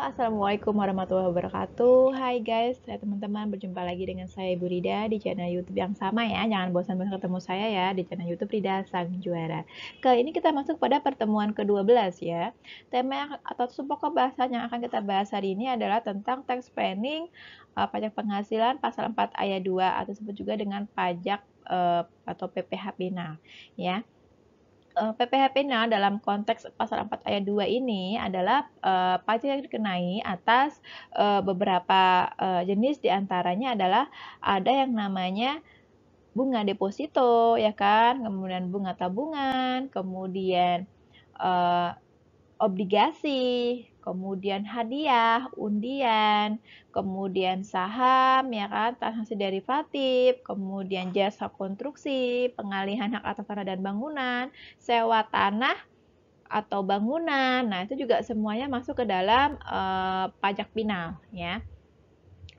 Assalamualaikum warahmatullahi wabarakatuh. Hai guys, teman-teman, berjumpa lagi dengan saya Ibu Rida di channel YouTube yang sama ya. Jangan bosan-bosan ketemu saya ya di channel YouTube Rida Sang Juara. Kali ini kita masuk pada pertemuan ke-12 ya. Tema atau pokok bahasan yang akan kita bahas hari ini adalah tentang tax planning, pajak penghasilan pasal 4 ayat 2 atau disebut juga dengan pajak atau PPh Pinal ya. PPh Pinal dalam konteks pasal 4 ayat 2 ini adalah pajak yang dikenai atas beberapa jenis, diantaranya adalah ada yang namanya bunga deposito ya kan, kemudian bunga tabungan, kemudian obligasi, kemudian hadiah, undian, kemudian saham ya kan, transaksi derivatif, kemudian jasa konstruksi, pengalihan hak atas tanah dan bangunan, sewa tanah atau bangunan. Nah, itu juga semuanya masuk ke dalam pajak pinal ya.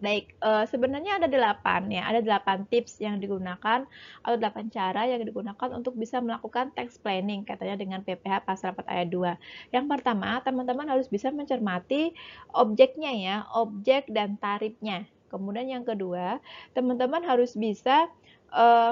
Baik, sebenarnya ada 8 ya, ada 8 tips yang digunakan atau 8 cara yang digunakan untuk bisa melakukan tax planning katanya dengan PPh pasal 4 ayat 2. Yang pertama, teman-teman harus bisa mencermati objeknya ya, objek dan tarifnya. Kemudian yang kedua, teman-teman harus bisa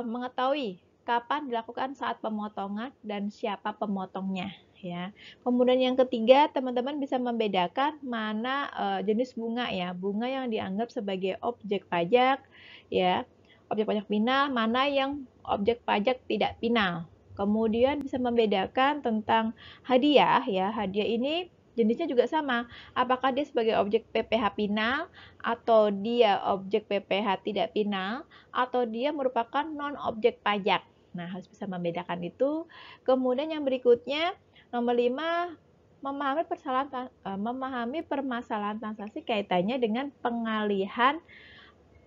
mengetahui kapan dilakukan saat pemotongan dan siapa pemotongnya ya. Kemudian yang ketiga, teman-teman bisa membedakan mana jenis bunga ya, bunga yang dianggap sebagai objek pajak ya, objek pajak pinal, mana yang objek pajak tidak pinal. Kemudian bisa membedakan tentang hadiah ya, hadiah ini jenisnya juga sama, apakah dia sebagai objek PPh pinal atau dia objek PPh tidak pinal atau dia merupakan non objek pajak. Nah, harus bisa membedakan itu. Kemudian yang berikutnya, nomor 5, memahami permasalahan transaksi kaitannya dengan pengalihan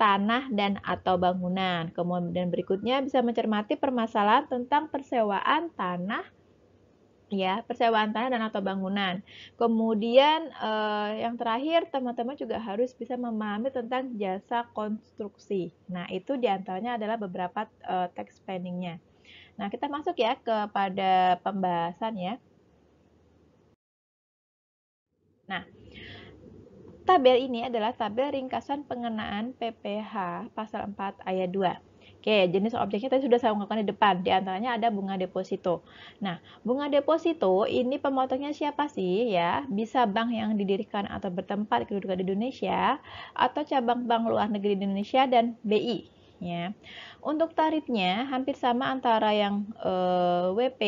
tanah dan atau bangunan. Kemudian berikutnya bisa mencermati permasalahan tentang persewaan tanah ya, persewaan tanah dan atau bangunan. Kemudian yang terakhir, teman-teman juga harus bisa memahami tentang jasa konstruksi. Nah, itu diantaranya adalah beberapa tax planning-nya. Nah, kita masuk ya kepada pembahasan ya. Nah, tabel ini adalah tabel ringkasan pengenaan PPh pasal 4 ayat 2. Oke, jenis objeknya tadi sudah saya ungkapkan di depan. Di antaranya ada bunga deposito. Nah, bunga deposito ini pemotongnya siapa sih ya? Bisa bank yang didirikan atau bertempat kedudukan di Indonesia, atau cabang bank luar negeri di Indonesia, dan BI. Ya. Untuk tarifnya hampir sama antara yang WP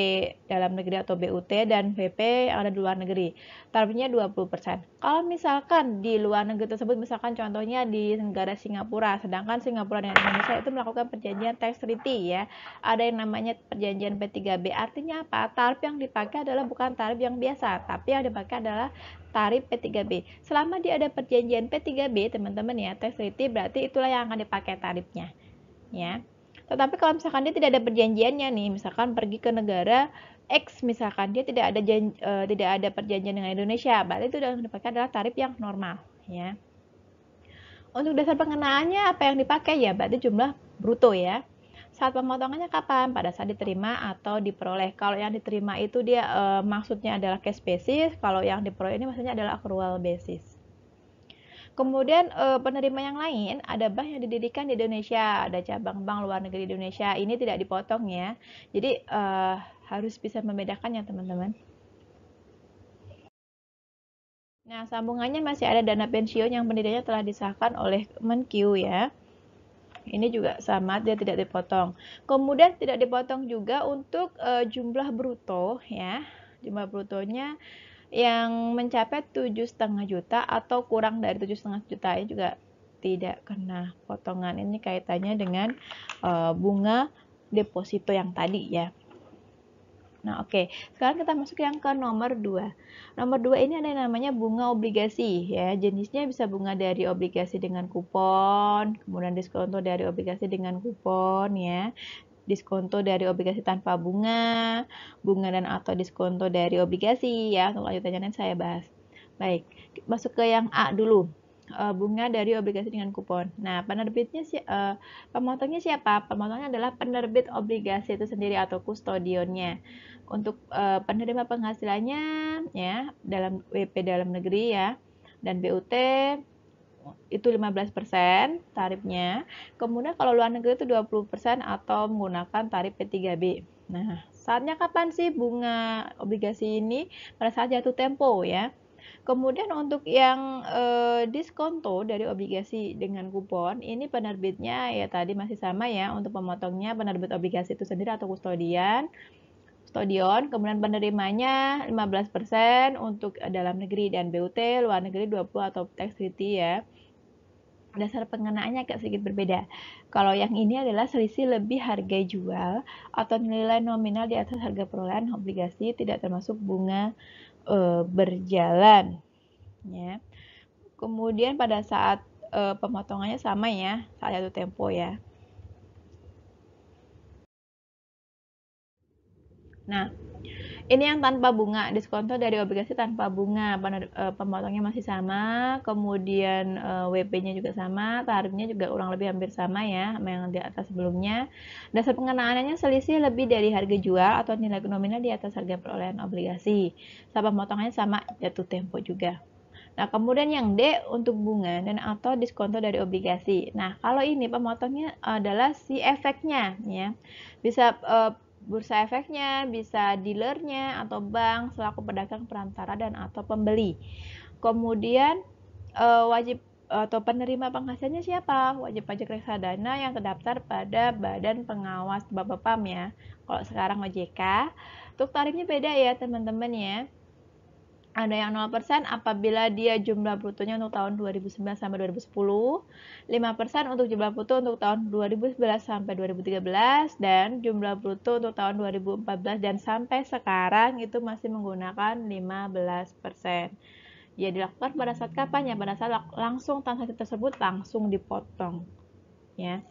dalam negeri atau BUT dan WP yang ada di luar negeri. Tarifnya 20%. Kalau misalkan di luar negeri tersebut, misalkan contohnya di negara Singapura, sedangkan Singapura dan Indonesia itu melakukan perjanjian tax treaty ya. Ada yang namanya perjanjian P3B. Artinya apa? Tarif yang dipakai adalah bukan tarif yang biasa, tapi yang dipakai adalah tarif P3B. Selama dia ada perjanjian P3B, teman-teman ya, tax treaty, berarti itulah yang akan dipakai tarifnya. Ya. Tetapi kalau misalkan dia tidak ada perjanjiannya nih, misalkan pergi ke negara X, misalkan dia tidak ada perjanjian dengan Indonesia, berarti itu yang dipakai adalah tarif yang normal ya. Untuk dasar pengenaannya apa yang dipakai ya, berarti jumlah bruto ya. Saat pemotongannya kapan? Pada saat diterima atau diperoleh. Kalau yang diterima itu dia maksudnya adalah cash basis, kalau yang diperoleh ini maksudnya adalah accrual basis. Kemudian penerima yang lain, ada bank yang didirikan di Indonesia, ada cabang bank luar negeri di Indonesia, ini tidak dipotong ya. Jadi harus bisa membedakannya teman-teman. Nah, sambungannya masih ada dana pensiun yang pendiriannya telah disahkan oleh Kemenq ya. Ini juga sama, dia tidak dipotong. Kemudian tidak dipotong juga untuk jumlah bruto ya. Jumlah brutonya yang mencapai 7,5 juta atau kurang dari 7,5 juta ini juga tidak kena potongan. Ini kaitannya dengan bunga deposito yang tadi ya. Nah, oke. Sekarang kita masuk yang ke nomor 2. Nomor 2 ini ada yang namanya bunga obligasi ya. Jenisnya bisa bunga dari obligasi dengan kupon, kemudian diskonto dari obligasi dengan kupon ya. Diskonto dari obligasi tanpa bunga, bunga dan atau diskonto dari obligasi ya. Untuk lanjutannya nanti saya bahas. Baik, masuk ke yang A dulu. Bunga dari obligasi dengan kupon. Nah, penerbitnya pemotongnya siapa? Pemotongnya adalah penerbit obligasi itu sendiri atau kustodionnya. Untuk penerima penghasilannya ya dalam WP dalam negeri ya, dan BUT itu 15% tarifnya. Kemudian kalau luar negeri itu 20% atau menggunakan tarif P3B. Nah, saatnya kapan sih bunga obligasi ini? Pada saat jatuh tempo ya. Kemudian untuk yang diskonto dari obligasi dengan kupon, ini penerbitnya ya tadi masih sama ya, untuk pemotongnya penerbit obligasi itu sendiri atau kustodian, kemudian penerimanya 15% untuk dalam negeri dan BUT, luar negeri 20 atau tax treaty ya. Dasar pengenaannya agak sedikit berbeda. Kalau yang ini adalah selisih lebih harga jual atau nilai nominal di atas harga perolehan obligasi tidak termasuk bunga berjalan ya. Kemudian pada saat pemotongannya sama ya, saat jatuh tempo ya. Nah, ini yang tanpa bunga, diskonto dari obligasi tanpa bunga, pemotongnya masih sama, kemudian WP-nya juga sama, tarifnya juga kurang lebih hampir sama ya, sama yang di atas sebelumnya. Dasar pengenaannya selisih lebih dari harga jual atau nilai nominal di atas harga perolehan obligasi. Sama pemotongannya sama, jatuh tempo juga. Nah, kemudian yang D untuk bunga dan atau diskonto dari obligasi. Nah, kalau ini pemotongnya adalah si efeknya ya. Bisa bursa efeknya, bisa dealernya atau bank selaku pedagang perantara dan atau pembeli. Kemudian wajib atau penerima penghasilannya siapa? Wajib pajak reksadana yang terdaftar pada Badan Pengawas Bapepam ya. Kalau sekarang OJK, untuk tarifnya beda ya teman-teman ya. Ada yang 0% apabila dia jumlah brutonya untuk tahun 2009 sampai 2010, 5% untuk jumlah bruto untuk tahun 2011 sampai 2013, dan jumlah bruto untuk tahun 2014 dan sampai sekarang itu masih menggunakan 15%. Ya dilakukan pada saat kapan ya? Pada saat langsung transaksi tersebut langsung dipotong. Ya.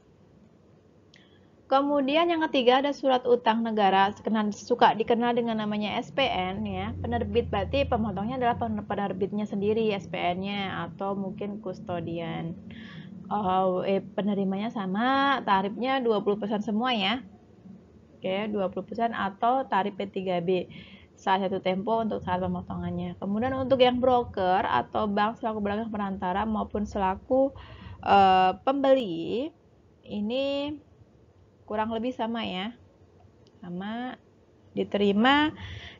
Kemudian yang ketiga ada surat utang negara, suka dikenal dengan namanya SPN ya. Penerbit berarti pemotongnya adalah penerbitnya sendiri SPN-nya atau mungkin kustodian. Penerimanya sama, tarifnya 20% semua ya. Oke, 20% atau tarif P3B. Salah satu tempo untuk saat pemotongannya. Kemudian untuk yang broker atau bank selaku pedagang perantara maupun selaku pembeli, ini kurang lebih sama ya, sama diterima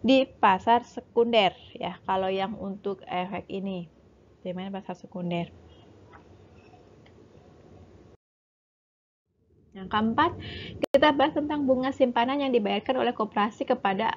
di pasar sekunder ya. Kalau yang untuk efek ini diterima di pasar sekunder. Yang keempat, kita bahas tentang bunga simpanan yang dibayarkan oleh koperasi kepada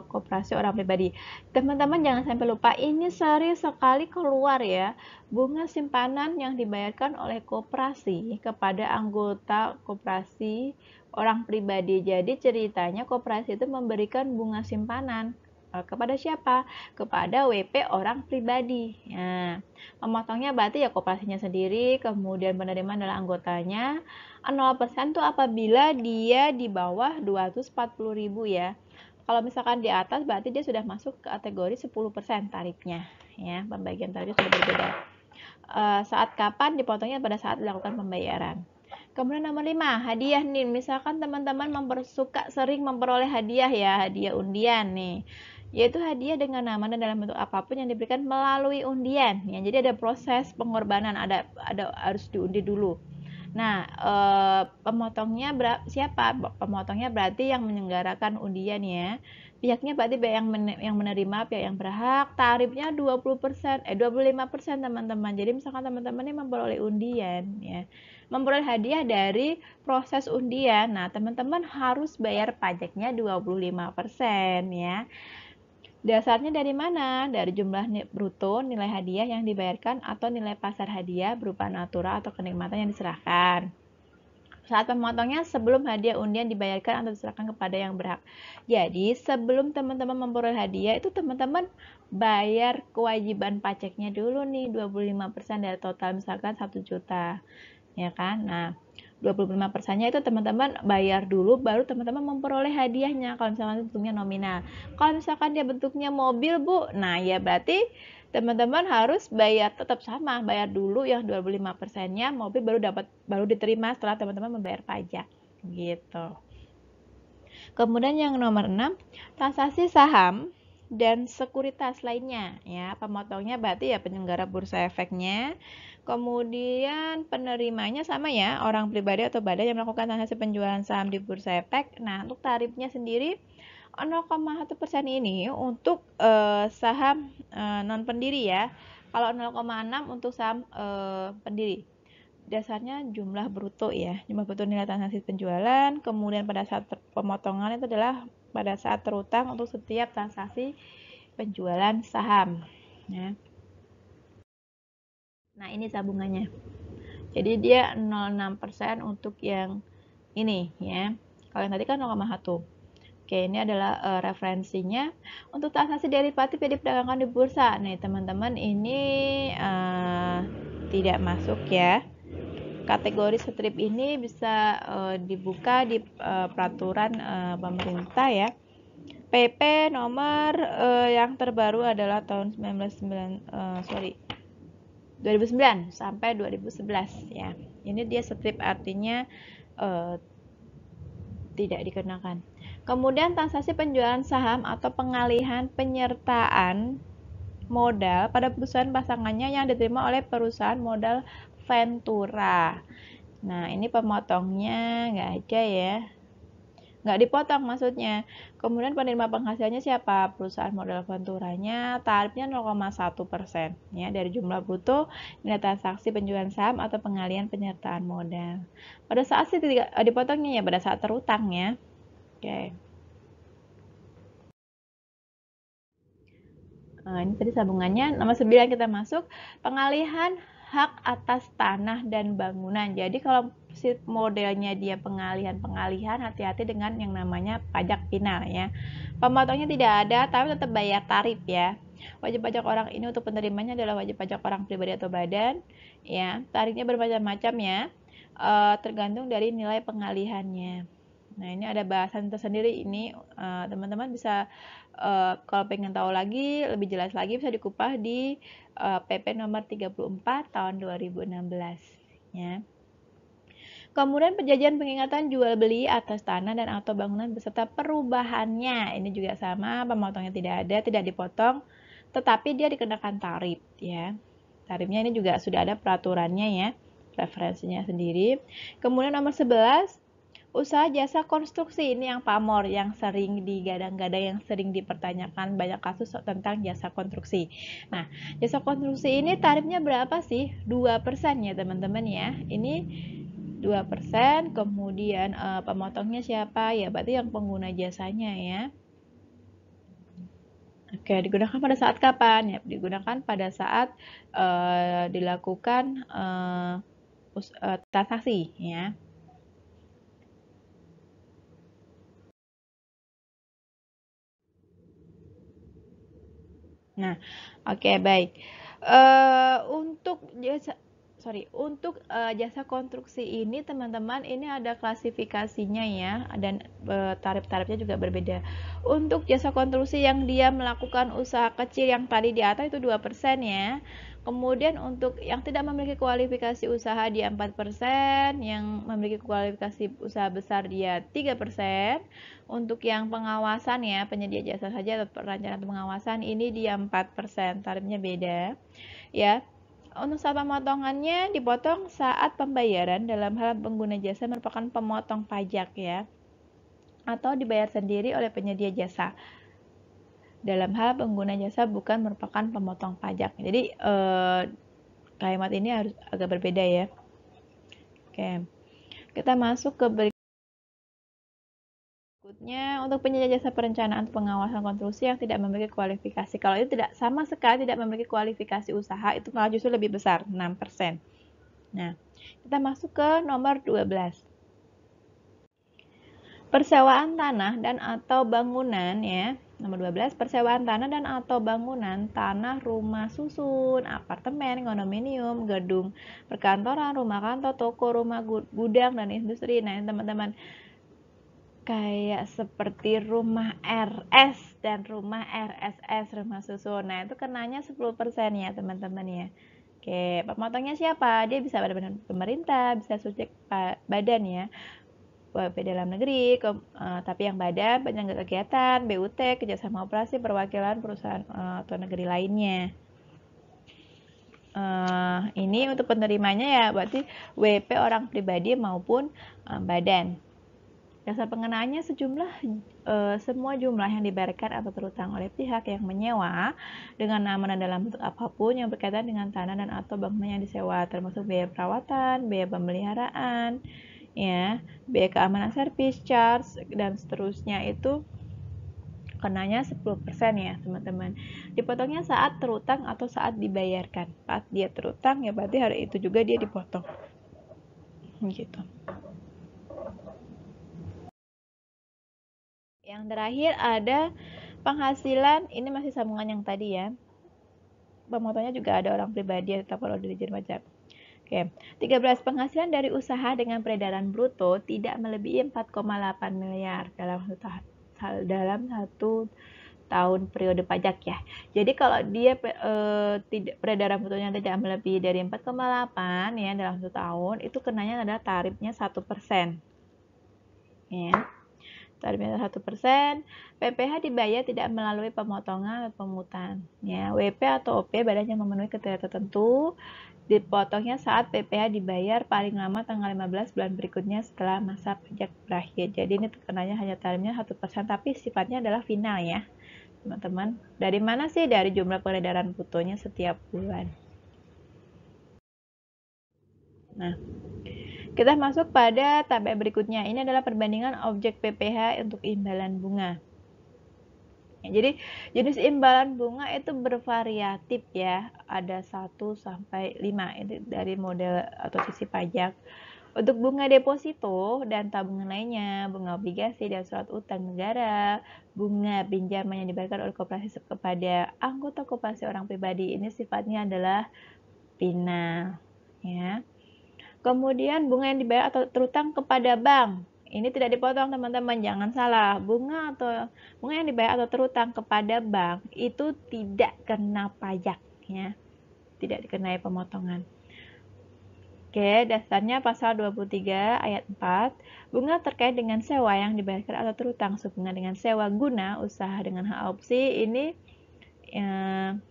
koperasi orang pribadi. Teman-teman jangan sampai lupa, ini sering sekali keluar ya, bunga simpanan yang dibayarkan oleh koperasi kepada anggota koperasi orang pribadi. Jadi ceritanya koperasi itu memberikan bunga simpanan kepada siapa? Kepada WP orang pribadi. Nah, memotongnya berarti ya koperasinya sendiri, kemudian penerima adalah anggotanya. 0% tuh apabila dia di bawah 240.000 ya. Kalau misalkan di atas berarti dia sudah masuk ke kategori 10% tarifnya ya. Pembagian tarifnya sudah berbeda. Saat kapan dipotongnya? Pada saat dilakukan pembayaran. Kemudian nomor 5, hadiah nih. Misalkan teman-teman suka sering memperoleh hadiah ya, hadiah undian nih. Yaitu hadiah dengan nama dan dalam bentuk apapun yang diberikan melalui undian ya. Jadi ada proses pengorbanan, ada harus diundi dulu. Nah, pemotongnya siapa? Pemotongnya berarti yang menyelenggarakan undian ya. Pihaknya berarti yang menerima, pihak yang berhak. Tarifnya 25% teman-teman. Jadi misalkan teman-teman ini memperoleh undian ya, memperoleh hadiah dari proses undian. Nah, teman-teman harus bayar pajaknya 25% ya. Dasarnya dari mana? Dari jumlah bruto nilai hadiah yang dibayarkan atau nilai pasar hadiah berupa natura atau kenikmatan yang diserahkan. Saat pemotongnya sebelum hadiah undian dibayarkan atau diserahkan kepada yang berhak. Jadi sebelum teman-teman memperoleh hadiah itu teman-teman bayar kewajiban pajaknya dulu nih 25% dari total misalkan 1 juta. Ya kan? Nah, 25%-nya itu teman-teman bayar dulu, baru teman-teman memperoleh hadiahnya kalau misalkan bentuknya nominal. Kalau misalkan dia bentuknya mobil, Bu, nah ya berarti teman-teman harus bayar tetap sama, bayar dulu yang 25%-nya, mobil baru diterima setelah teman-teman membayar pajak gitu. Kemudian yang nomor 6, transaksi saham dan sekuritas lainnya ya. Pemotongnya berarti ya penyelenggara bursa efeknya. Kemudian penerimanya sama ya, orang pribadi atau badan yang melakukan transaksi penjualan saham di bursa efek. Nah, untuk tarifnya sendiri 0,1% ini untuk saham non pendiri ya. Kalau 0,6 untuk saham pendiri. Dasarnya jumlah bruto ya, jumlah bruto nilai transaksi penjualan. Kemudian pada saat pemotongan itu adalah pada saat terutang untuk setiap transaksi penjualan saham ya. Nah, ini tabungannya. Jadi dia 0,6% untuk yang ini ya. Kalau yang tadi kan 0,1. Oke, ini adalah referensinya. Untuk transaksi derivatif yang diperdagangkan di bursa. Nih, teman-teman, ini tidak masuk ya. Kategori strip ini bisa dibuka di peraturan pemerintah ya. PP nomor yang terbaru adalah tahun 2009 sampai 2011 ya. Ini dia strip artinya tidak dikenakan. Kemudian transaksi penjualan saham atau pengalihan penyertaan modal pada perusahaan pasangannya yang diterima oleh perusahaan modal Ventura. Nah, ini pemotongnya nggak ada ya. Nggak dipotong maksudnya. Kemudian penerima penghasilannya siapa? Perusahaan modal Venturanya, tarifnya 0,1% ya dari jumlah bruto nilai transaksi penjualan saham atau pengalihan penyertaan modal. Pada saat sih tidak dipotongnya ya pada saat terutang ya. Oke. Nah, ini tadi sambungannya. Nomor 9 kita masuk pengalihan hak atas tanah dan bangunan. Jadi kalau modelnya dia pengalihan, hati-hati dengan yang namanya pajak final ya. Pemotongnya tidak ada, tapi tetap bayar tarif ya. Wajib pajak orang ini untuk penerimanya adalah wajib pajak orang pribadi atau badan ya. Tarifnya bermacam-macam ya. Tergantung dari nilai pengalihannya. Nah, ini ada bahasan tersendiri ini, teman-teman bisa kalau pengen tahu lagi, lebih jelas lagi bisa dikupas di PP nomor 34 tahun 2016 ya. Kemudian penjajian pengingatan jual beli atas tanah dan atau bangunan beserta perubahannya. Ini juga sama, pemotongnya tidak ada, tidak dipotong, tetapi dia dikenakan tarif ya. Tarifnya ini juga sudah ada peraturannya ya, referensinya sendiri. Kemudian nomor 11, usaha jasa konstruksi. Ini yang pamor, yang sering digadang-gadang, yang sering dipertanyakan banyak kasus tentang jasa konstruksi. Nah, jasa konstruksi ini tarifnya berapa sih? 2% ya teman-teman ya. Ini 2%, kemudian pemotongnya siapa? Ya berarti yang pengguna jasanya ya. Oke, digunakan pada saat kapan? Ya, digunakan pada saat dilakukan transaksi ya. Nah, oke baik. Untuk jasa konstruksi ini teman-teman, ini ada klasifikasinya ya, dan tarif-tarifnya juga berbeda. Untuk jasa konstruksi yang dia melakukan usaha kecil yang tadi di atas itu 2% ya. Kemudian untuk yang tidak memiliki kualifikasi usaha dia 4%, yang memiliki kualifikasi usaha besar dia 3%. Untuk yang pengawasan ya, penyedia jasa saja atau perencanaan pengawasan ini dia 4%, tarifnya beda ya. Untuk saat pemotongannya dipotong saat pembayaran dalam hal pengguna jasa merupakan pemotong pajak ya, atau dibayar sendiri oleh penyedia jasa. Dalam hal pengguna jasa bukan merupakan pemotong pajak. Jadi kalimat ini harus agak berbeda ya. Oke, kita masuk ke berikutnya. Untuk penyedia jasa perencanaan pengawasan konstruksi yang tidak memiliki kualifikasi. Kalau itu tidak sama sekali tidak memiliki kualifikasi usaha, itu malah justru lebih besar, 6%. Nah, kita masuk ke nomor 12. Persewaan tanah dan atau bangunan ya. Nomor 12, persewaan tanah dan atau bangunan, tanah, rumah susun, apartemen, kondominium, gedung perkantoran, rumah kantor, toko, rumah gudang, dan industri. Nah, teman-teman, kayak seperti rumah RS dan rumah RSS, rumah susun. Nah, itu kenanya 10% ya, teman-teman ya. Oke, pemotongnya siapa? Dia bisa badan pemerintah, bisa subjek badan ya. WP dalam negeri, tapi yang badan, penyelenggara kegiatan, BUT, kerjasama operasi, perwakilan perusahaan atau negeri lainnya. Ini untuk penerimanya ya berarti WP orang pribadi maupun badan. Dasar pengenaannya semua jumlah yang dibayarkan atau terutang oleh pihak yang menyewa dengan nama dan dalam bentuk apapun yang berkaitan dengan tanah dan atau bangunan yang disewa, termasuk biaya perawatan, biaya pemeliharaan, ya, biaya keamanan servis, charge dan seterusnya itu kenanya 10% ya teman-teman. Dipotongnya saat terutang atau saat dibayarkan. Saat dia terutang ya berarti hari itu juga dia dipotong. Gitu. Yang terakhir ada penghasilan, ini masih sambungan yang tadi ya. Pemotongnya juga ada orang pribadi atau kalau dari Dirjen Pajak. Oke, 13 penghasilan dari usaha dengan peredaran bruto tidak melebihi 4,8 miliar dalam satu tahun periode pajak ya. Jadi kalau dia peredaran brutonya tidak melebihi dari 4,8 ya dalam 1 tahun, itu kenanya adalah tarifnya 1%. Ya. Tarifnya 1%, PPh dibayar tidak melalui pemotongan atau pemungutan. Ya, WP atau OP badannya memenuhi kriteria tertentu, dipotongnya saat PPh dibayar paling lama tanggal 15 bulan berikutnya setelah masa pajak berakhir. Jadi ini terkenanya hanya tarifnya 1%, tapi sifatnya adalah final ya, teman-teman. Dari mana sih? Dari jumlah peredaran brutonya setiap bulan. Nah, kita masuk pada tabel berikutnya. Ini adalah perbandingan objek PPh untuk imbalan bunga. Jadi jenis imbalan bunga itu bervariatif ya. Ada 1 sampai 5 itu dari model atau sisi pajak. Untuk bunga deposito dan tabungan lainnya, bunga obligasi dan surat utang negara, bunga pinjaman yang dibayarkan oleh koperasi kepada anggota koperasi orang pribadi, ini sifatnya adalah final ya. Kemudian bunga yang dibayar atau terutang kepada bank. Ini tidak dipotong teman-teman, jangan salah. Bunga yang dibayar atau terutang kepada bank itu tidak kena pajak ya. Tidak dikenai pemotongan. Oke, dasarnya pasal 23 ayat 4. Bunga terkait dengan sewa yang dibayarkan atau terutang sehubungan dengan sewa guna usaha dengan hak opsi ini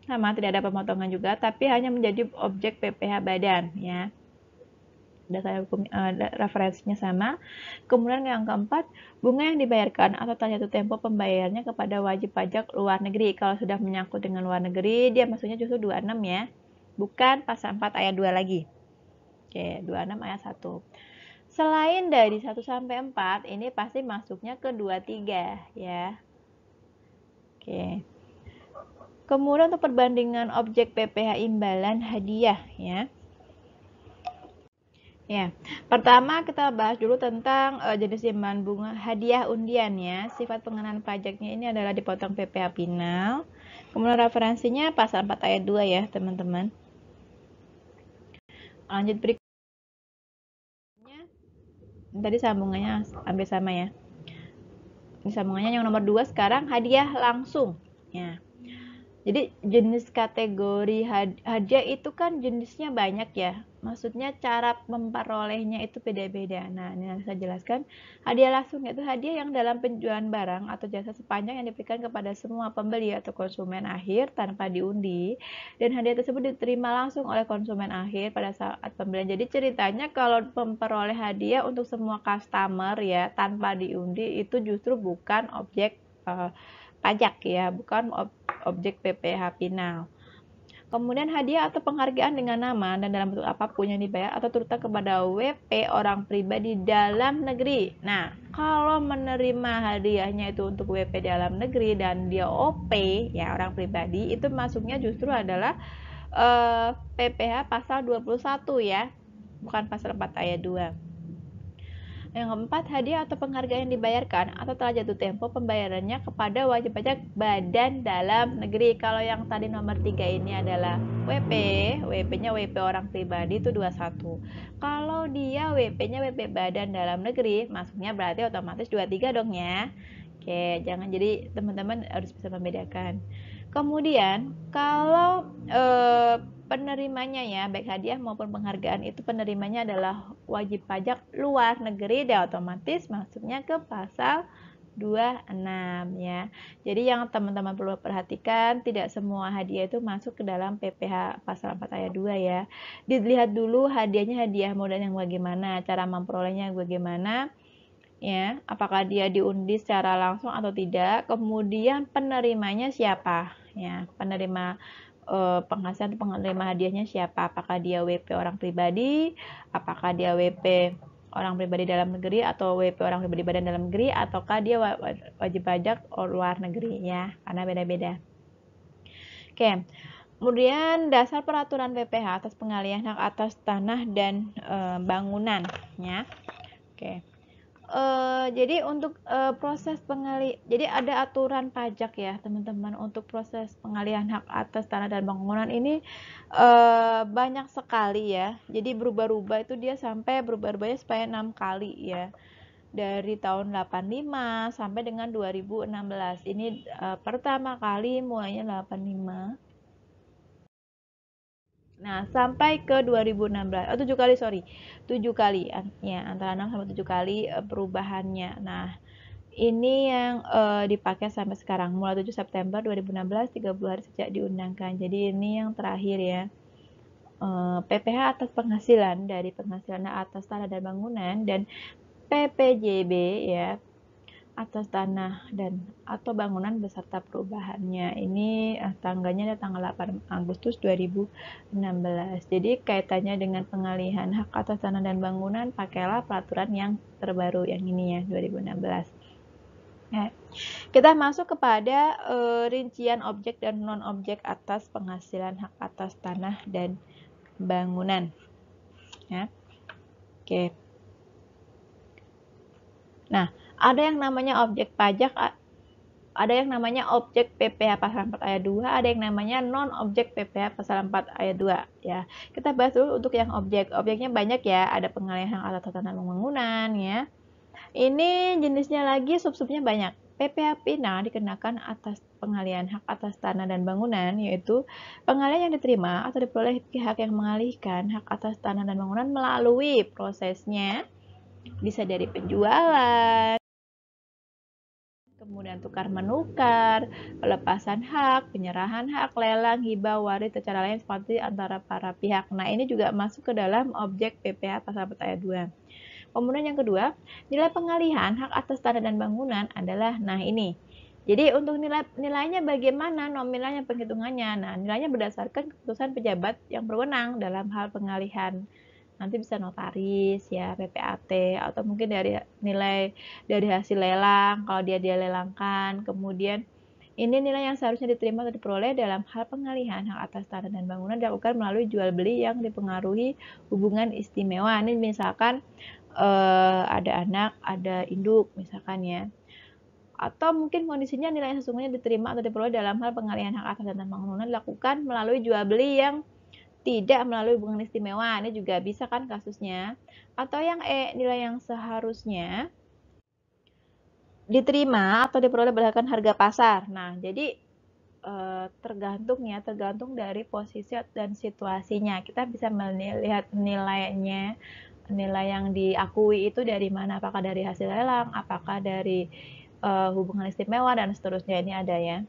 sama, tidak ada pemotongan juga, tapi hanya menjadi objek PPh badan ya. Dasar hukum referensinya sama. Kemudian yang keempat, bunga yang dibayarkan atau jatuh tempo pembayarannya kepada wajib pajak luar negeri. Kalau sudah menyangkut dengan luar negeri, dia maksudnya justru 26 ya. Bukan pasal 4 ayat 2 lagi. Oke, 26 ayat 1. Selain dari 1 sampai 4, ini pasti masuknya ke 23 ya. Oke. Kemudian untuk perbandingan objek PPh imbalan hadiah ya. Ya, pertama kita bahas dulu tentang jenis imbalan bunga hadiah undian ya. Sifat pengenaan pajaknya ini adalah dipotong PPh final. Kemudian referensinya pasal 4 ayat 2 ya, teman-teman. Lanjut berikutnya. Tadi sambungannya hampir sama ya. Ini sambungannya yang nomor 2 sekarang hadiah langsung ya. Jadi jenis kategori hadiah itu kan jenisnya banyak ya. Maksudnya cara memperolehnya itu beda-beda. Nah, ini saya jelaskan. Hadiah langsung itu hadiah yang dalam penjualan barang atau jasa sepanjang yang diberikan kepada semua pembeli atau konsumen akhir tanpa diundi. Dan hadiah tersebut diterima langsung oleh konsumen akhir pada saat pembelian. Jadi ceritanya kalau memperoleh hadiah untuk semua customer ya tanpa diundi itu justru bukan objek pajak ya, bukan objek PPh final. Kemudian hadiah atau penghargaan dengan nama dan dalam bentuk apapun yang dibayar atau terutang kepada WP orang pribadi dalam negeri. Nah, kalau menerima hadiahnya itu untuk WP dalam negeri dan dia OP ya orang pribadi, itu masuknya justru adalah PPh pasal 21 ya, bukan pasal 4 ayat 2. Yang keempat, hadiah atau penghargaan yang dibayarkan atau telah jatuh tempo pembayarannya kepada wajib pajak badan dalam negeri. Kalau yang tadi nomor 3 ini adalah WP, WP-nya WP orang pribadi itu 21. Kalau dia WP-nya WP badan dalam negeri, masuknya berarti otomatis 23 dong ya. Oke, jangan, jadi teman-teman harus bisa membedakan. Kemudian, kalau penerimanya ya, baik hadiah maupun penghargaan itu penerimanya adalah wajib pajak luar negeri dan otomatis masuknya ke pasal 26 ya. Jadi yang teman-teman perlu perhatikan, tidak semua hadiah itu masuk ke dalam PPh pasal 4 ayat 2 ya. Dilihat dulu hadiahnya hadiah modal yang bagaimana, cara memperolehnya bagaimana ya, apakah dia diundi secara langsung atau tidak, kemudian penerimanya siapa ya, penerima penghasilan penerima hadiahnya siapa, apakah dia WP orang pribadi, apakah dia WP orang pribadi dalam negeri atau WP orang pribadi badan dalam negeri, ataukah dia wajib pajak luar negeri ya, karena beda-beda. Oke, kemudian dasar peraturan PPh atas pengalihan hak atas tanah dan bangunan ya. Oke. Jadi untuk proses jadi ada aturan pajak ya teman-teman untuk proses pengalihan hak atas tanah dan bangunan ini banyak sekali ya. Jadi berubah-ubah itu dia sampai berubah-ubahnya supaya 6 kali ya. Dari tahun 85 sampai dengan 2016. Ini pertama kali mulainya 85. Nah, sampai ke 2016, 7 kali, sorry, 7 kali, ya, antara 6 sampai 7 kali perubahannya. Nah, ini yang dipakai sampai sekarang, mulai 7 September 2016, 30 hari sejak diundangkan. Jadi ini yang terakhir ya, PPh atas penghasilan dari penghasilan atas tanah dan bangunan, dan PPJB ya, atas tanah dan atau bangunan beserta perubahannya. Ini tanggalnya ada tanggal 8 Agustus 2016. Jadi kaitannya dengan pengalihan hak atas tanah dan bangunan, pakailah peraturan yang terbaru yang ini ya, 2016. Nah, kita masuk kepada rincian objek dan non-objek atas penghasilan hak atas tanah dan bangunan. Ya. Oke. Nah, ada yang namanya objek pajak, ada yang namanya objek PPh pasal 4 ayat 2, ada yang namanya non-objek PPh pasal 4 ayat 2 ya. Kita bahas dulu untuk yang objek. Objeknya banyak ya, ada pengalihan hak atas tanah dan bangunan ya. Ini jenisnya lagi, sub-subnya banyak. PPh final dikenakan atas pengalihan hak atas tanah dan bangunan, yaitu pengalihan yang diterima atau diperoleh pihak yang mengalihkan hak atas tanah dan bangunan melalui prosesnya bisa dari penjualan, kemudian tukar menukar, pelepasan hak, penyerahan hak, lelang, hibah, waris, secara lain seperti antara para pihak. Nah, ini juga masuk ke dalam objek PPh pasal 4 ayat 2. Kemudian yang kedua, nilai pengalihan hak atas tanah dan bangunan adalah, nah ini. Jadi untuk nilainya bagaimana, nominalnya, penghitungannya. Nah, nilainya berdasarkan keputusan pejabat yang berwenang dalam hal pengalihan. Nanti bisa notaris ya, PPAT, atau mungkin dari nilai dari hasil lelang kalau dia lelangkan. Kemudian ini nilai yang seharusnya diterima atau diperoleh dalam hal pengalihan hak atas tanah dan bangunan dilakukan melalui jual beli yang dipengaruhi hubungan istimewa. Ini misalkan ada anak, ada induk misalkan ya. Atau mungkin kondisinya nilai yang sesungguhnya diterima atau diperoleh dalam hal pengalihan hak atas tanah dan bangunan dilakukan melalui jual beli yang tidak melalui hubungan istimewa. Ini juga bisa kan kasusnya. Atau yang nilai yang seharusnya diterima atau diperoleh berdasarkan harga pasar. Nah, jadi tergantung ya, tergantung dari posisi dan situasinya. Kita bisa melihat nilainya, nilai yang diakui itu dari mana, apakah dari hasil lelang, apakah dari hubungan istimewa, dan seterusnya. Ini ada ya.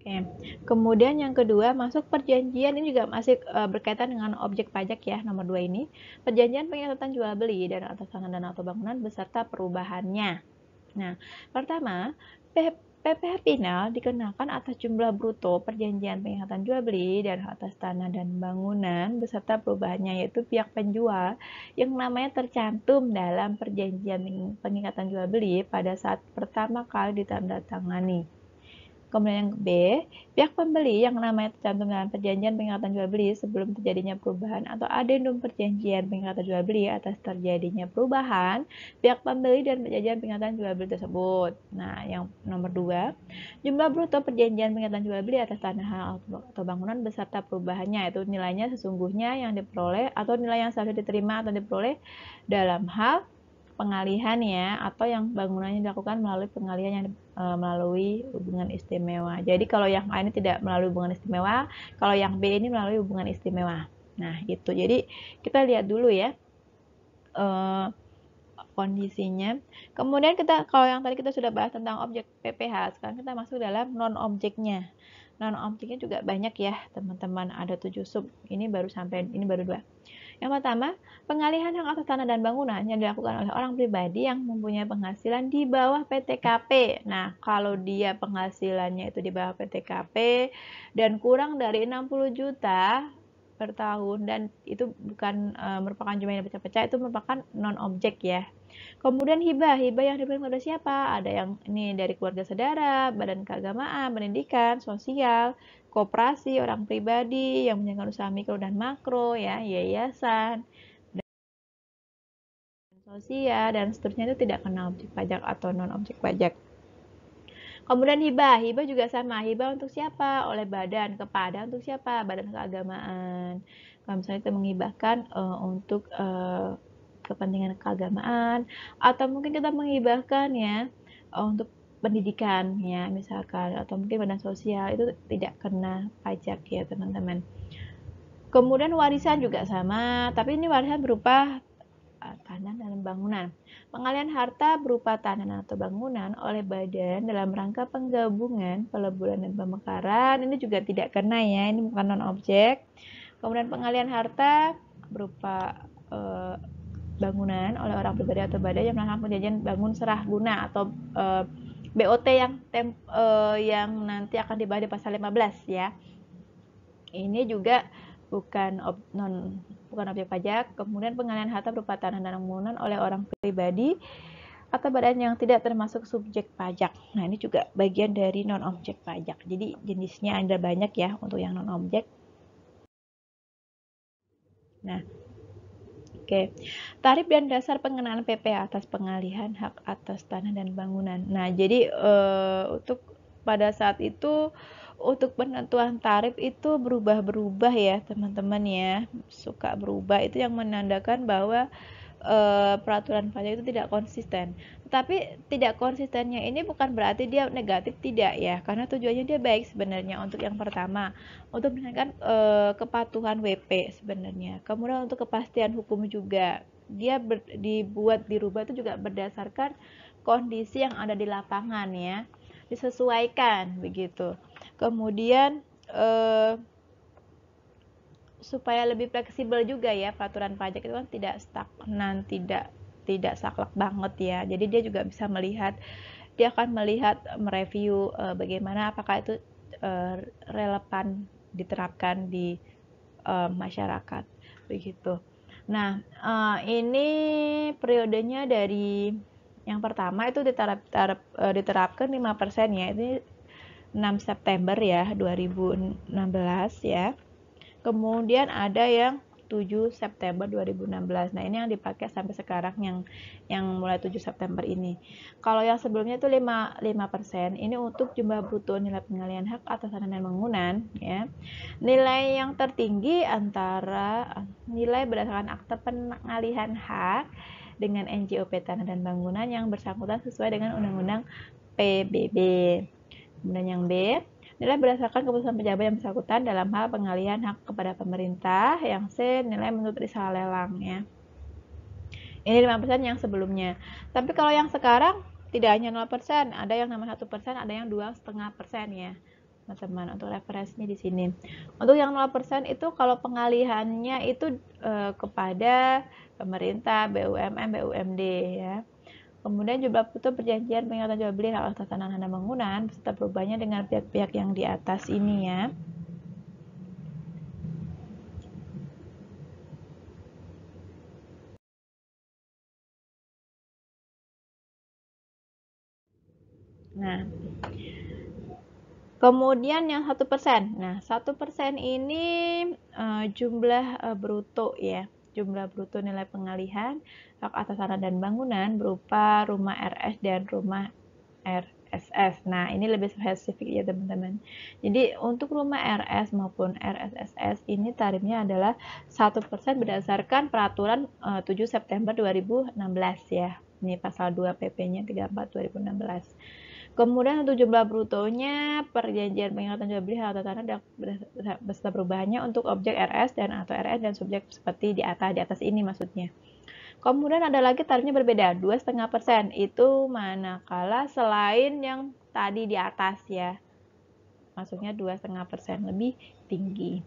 Oke. Kemudian yang kedua, masuk perjanjian, ini juga masih berkaitan dengan objek pajak ya, nomor 2 ini. Perjanjian pengikatan jual beli dan atas tanah dan atau bangunan beserta perubahannya. Nah, pertama, PPh final dikenakan atas jumlah bruto perjanjian pengikatan jual beli dan atas tanah dan bangunan beserta perubahannya, yaitu pihak penjual yang namanya tercantum dalam perjanjian pengikatan jual beli pada saat pertama kali ditandatangani. Kemudian yang B, pihak pembeli yang namanya tercantum dalam perjanjian pengikatan jual beli sebelum terjadinya perubahan atau adendum perjanjian pengikatan jual beli atas terjadinya perubahan pihak pembeli dan perjanjian pengikatan jual beli tersebut. Nah, yang nomor 2, jumlah bruto perjanjian pengikatan jual beli atas tanah atau bangunan beserta perubahannya, itu nilainya sesungguhnya yang diperoleh atau nilai yang seharusnya diterima atau diperoleh dalam hal pengalihan ya, atau yang bangunannya dilakukan melalui pengalihan yang melalui hubungan istimewa. Jadi kalau yang A ini tidak melalui hubungan istimewa, kalau yang B ini melalui hubungan istimewa. Nah, gitu. Jadi kita lihat dulu ya kondisinya. Kemudian kalau yang tadi kita sudah bahas tentang objek PPH, sekarang kita masuk dalam non-objeknya. Non-objeknya juga banyak ya, teman-teman. Ada 7 sub. Ini baru 2. Yang pertama, pengalihan hak atas tanah dan bangunan yang dilakukan oleh orang pribadi yang mempunyai penghasilan di bawah PTKP. Nah, kalau dia penghasilannya itu di bawah PTKP dan kurang dari 60 juta per tahun, dan itu bukan merupakan jumlah yang pecah-pecah, itu merupakan non-objek ya. Kemudian hibah yang diberikan kepada siapa? Ada yang ini dari keluarga saudara, badan keagamaan, pendidikan, sosial, koperasi, orang pribadi yang menjalankan usaha mikro dan makro, ya, yayasan, dan sosial, dan seterusnya itu tidak kena objek pajak atau non objek pajak. Kemudian hibah juga sama. Hibah untuk siapa? Oleh badan. Kepada untuk siapa? Badan keagamaan. Kalau misalnya kita menghibahkan untuk kepentingan keagamaan, atau mungkin kita menghibahkan ya untuk pendidikan ya misalkan, atau mungkin badan sosial, itu tidak kena pajak ya teman-teman. Kemudian warisan juga sama, tapi ini warisan berupa tanah dan bangunan. Pengalihan harta berupa tanah atau bangunan oleh badan dalam rangka penggabungan, peleburan dan pemekaran, ini juga tidak kena ya, ini bukan non objek. Kemudian pengalihan harta berupa bangunan oleh orang pribadi atau badan yang melakukan penjajian bangun serah guna atau BOT yang nanti akan dibahas di pasal 15 ya. Ini juga bukan objek pajak. Kemudian pengalihan harta berupa tanah dan bangunan oleh orang pribadi atau badan yang tidak termasuk subjek pajak. Nah, ini juga bagian dari non objek pajak. Jadi jenisnya ada banyak ya untuk yang non objek. Nah, oke. Tarif dan dasar pengenaan PP atas pengalihan hak atas tanah dan bangunan. Nah, jadi untuk pada saat itu untuk penentuan tarif itu berubah-berubah ya, teman-teman ya. Suka berubah, itu yang menandakan bahwa peraturan pajak itu tidak konsisten. Tetapi tidak konsistennya ini bukan berarti dia negatif, tidak ya, karena tujuannya dia baik sebenarnya. Untuk yang pertama, untuk meningkatkan kepatuhan WP sebenarnya. Kemudian untuk kepastian hukum juga, dia dirubah itu juga berdasarkan kondisi yang ada di lapangan ya, disesuaikan begitu. Kemudian supaya lebih fleksibel juga ya, peraturan pajak itu kan tidak stagnan, tidak saklek banget ya. Jadi dia juga bisa dia akan mereview bagaimana, apakah itu relevan diterapkan di masyarakat begitu. Nah, ini periodenya dari yang pertama itu diterapkan 5% ya. Ini 6 September ya 2016 ya. Kemudian ada yang 7 September 2016. Nah, ini yang dipakai sampai sekarang, yang mulai 7 September ini. Kalau yang sebelumnya itu 5%. Ini untuk jumlah bruto nilai pengalihan hak atas tanah dan bangunan ya. Nilai yang tertinggi antara nilai berdasarkan akte pengalihan hak dengan NJOP tanah dan bangunan yang bersangkutan sesuai dengan Undang-Undang PBB. Kemudian yang B, nilai berdasarkan keputusan pejabat yang bersangkutan dalam hal pengalihan hak kepada pemerintah. Yang C, nilai menurut risalah lelang ya. Ini 5% yang sebelumnya. Tapi kalau yang sekarang tidak hanya 0%, ada yang namanya 1%, ada yang 2,5% ya, teman-teman. Untuk referensinya di sini. Untuk yang 0% itu kalau pengalihannya itu kepada pemerintah, BUMN, BUMD ya. Kemudian jumlah bruto perjanjian pengingkatan jual beli hak atas tanah dan bangunan beserta perubahannya dengan pihak-pihak yang di atas ini ya. Nah, kemudian yang 1%. Nah, 1% ini jumlah bruto ya. Jumlah bruto nilai pengalihan hak atas tanah dan bangunan berupa rumah RS dan rumah RSS. Nah, ini lebih spesifik ya teman-teman. Jadi untuk rumah RS maupun RSSS ini tarifnya adalah 1% berdasarkan peraturan 7 September 2016 ya. Ini pasal 2 PP-nya 34 2016. Kemudian untuk jumlah brutonya perjanjian pengikatan jual beli hak atas tanah beserta perubahannya untuk objek RS dan atau RS dan subjek seperti di atas ini maksudnya. Kemudian ada lagi tarifnya berbeda, 2,5%. Itu manakala selain yang tadi di atas ya. Maksudnya 2,5% lebih tinggi.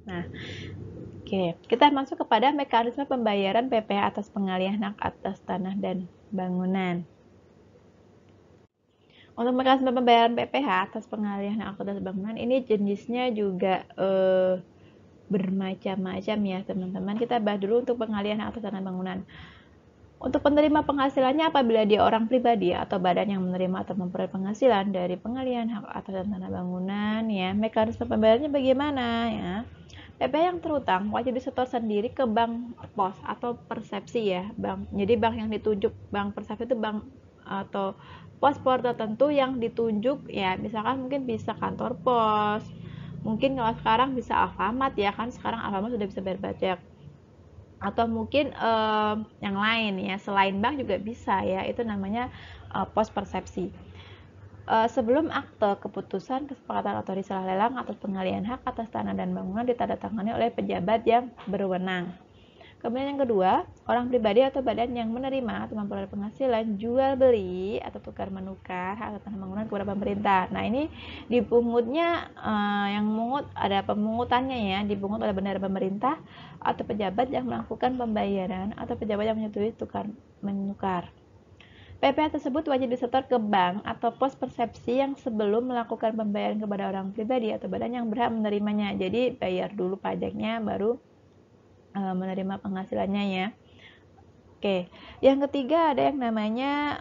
Nah, oke, kita masuk kepada mekanisme pembayaran PPh atas pengalihan hak atas tanah dan bangunan. Untuk mekanisme pembayaran PPh atas pengalihan hak atas bangunan ini jenisnya juga bermacam-macam ya teman-teman. Kita bahas dulu untuk pengalihan hak atas tanah dan bangunan. Untuk penerima penghasilannya apabila dia orang pribadi atau badan yang menerima atau memperoleh penghasilan dari pengalihan hak atas tanah bangunan ya, mekanisme pembayarannya bagaimana ya? PPh yang terutang wajib disetor sendiri ke bank pos atau persepsi ya, bank. Jadi bank yang ditunjuk, bank persepsi itu bank atau pos tertentu yang ditunjuk ya, misalkan mungkin bisa kantor pos, mungkin kalau sekarang bisa Alfamart ya kan, sekarang Alfamart sudah bisa bayar pajak, atau mungkin yang lain ya, selain bank juga bisa ya, itu namanya pos persepsi. Sebelum akte keputusan kesepakatan atau risalah lelang atas pengalihan hak atas tanah dan bangunan ditandatangani oleh pejabat yang berwenang. Kemudian yang kedua, orang pribadi atau badan yang menerima atau memperoleh penghasilan jual beli atau tukar menukar hak atas tanah bangunan kepada pemerintah. Nah ini dipungutnya yang mengut ada pemungutannya ya, dipungut oleh bendahara pemerintah atau pejabat yang melakukan pembayaran atau pejabat yang menyetujui tukar menukar. PPh tersebut wajib disetor ke bank atau pos persepsi yang sebelum melakukan pembayaran kepada orang pribadi atau badan yang berhak menerimanya. Jadi bayar dulu pajaknya baru menerima penghasilannya ya. Oke, yang ketiga ada yang namanya